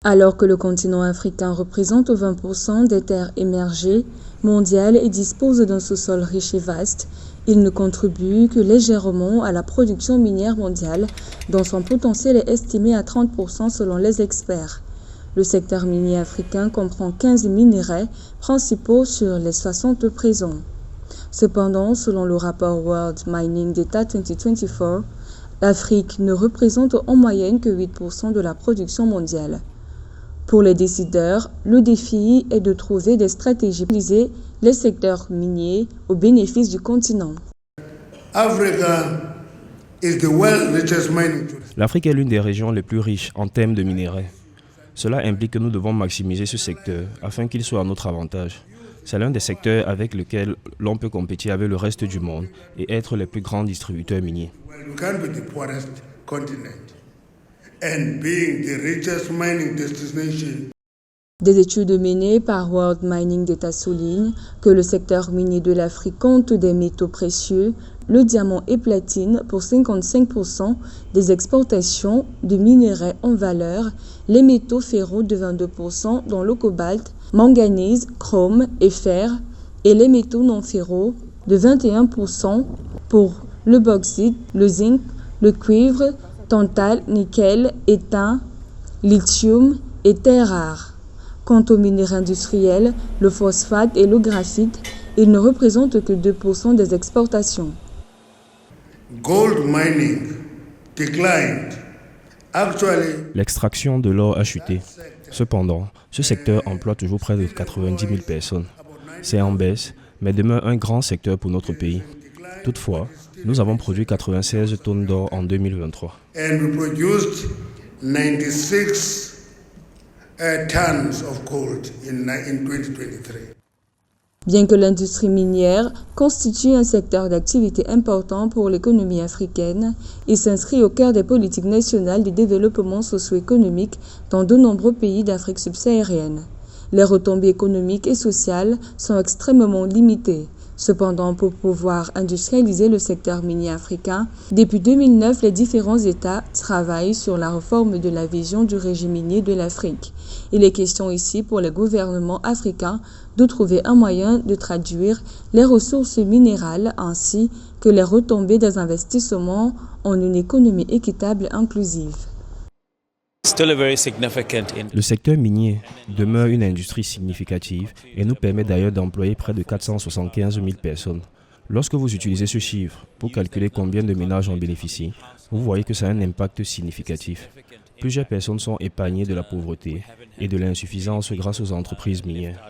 Alors que le continent africain représente 20% des terres émergées mondiales et dispose d'un sous-sol riche et vaste, il ne contribue que légèrement à la production minière mondiale, dont son potentiel est estimé à 30% selon les experts. Le secteur minier africain comprend 15 minerais principaux sur les 60 présents. Cependant, selon le rapport World Mining Data 2024, l'Afrique ne représente en moyenne que 8% de la production mondiale. Pour les décideurs, le défi est de trouver des stratégies pour utiliser les secteurs miniers au bénéfice du continent. L'Afrique est l'une des régions les plus riches en termes de minerais. Cela implique que nous devons maximiser ce secteur afin qu'il soit à notre avantage. C'est l'un des secteurs avec lequel l'on peut compétir avec le reste du monde et être les plus grands distributeurs miniers. Des études menées par World Mining Data soulignent que le secteur minier de l'Afrique compte des métaux précieux, le diamant et platine pour 55% des exportations de minerais en valeur, les métaux ferraux de 22% dont le cobalt, manganèse, chrome et fer, et les métaux non ferraux de 21% pour le bauxite, le zinc, le cuivre, tantal, nickel, étain, lithium et terres rares. Quant aux minerais industriels, le phosphate et le graphite, ils ne représentent que 2% des exportations. L'extraction de l'or a chuté. Cependant, ce secteur emploie toujours près de 90 000 personnes. C'est en baisse, mais demeure un grand secteur pour notre pays. Toutefois, nous avons produit 96 tonnes d'or en 2023. Bien que l'industrie minière constitue un secteur d'activité important pour l'économie africaine, il s'inscrit au cœur des politiques nationales de développement socio-économique dans de nombreux pays d'Afrique subsaharienne. Les retombées économiques et sociales sont extrêmement limitées. Cependant, pour pouvoir industrialiser le secteur minier africain, depuis 2009, les différents États travaillent sur la réforme de la vision du régime minier de l'Afrique. Il est question ici pour les gouvernements africains de trouver un moyen de traduire les ressources minérales ainsi que les retombées des investissements en une économie équitable et inclusive. Le secteur minier demeure une industrie significative et nous permet d'ailleurs d'employer près de 475 000 personnes. Lorsque vous utilisez ce chiffre pour calculer combien de ménages en bénéficient, vous voyez que ça a un impact significatif. Plusieurs personnes sont épargnées de la pauvreté et de l'insuffisance grâce aux entreprises minières.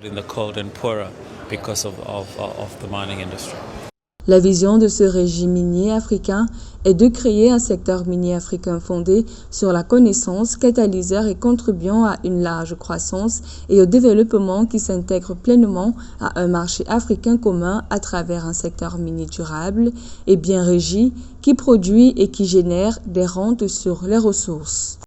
La vision de ce régime minier africain est de créer un secteur minier africain fondé sur la connaissance, catalyseur et contribuant à une large croissance et au développement qui s'intègre pleinement à un marché africain commun à travers un secteur minier durable et bien régi qui produit et qui génère des rentes sur les ressources.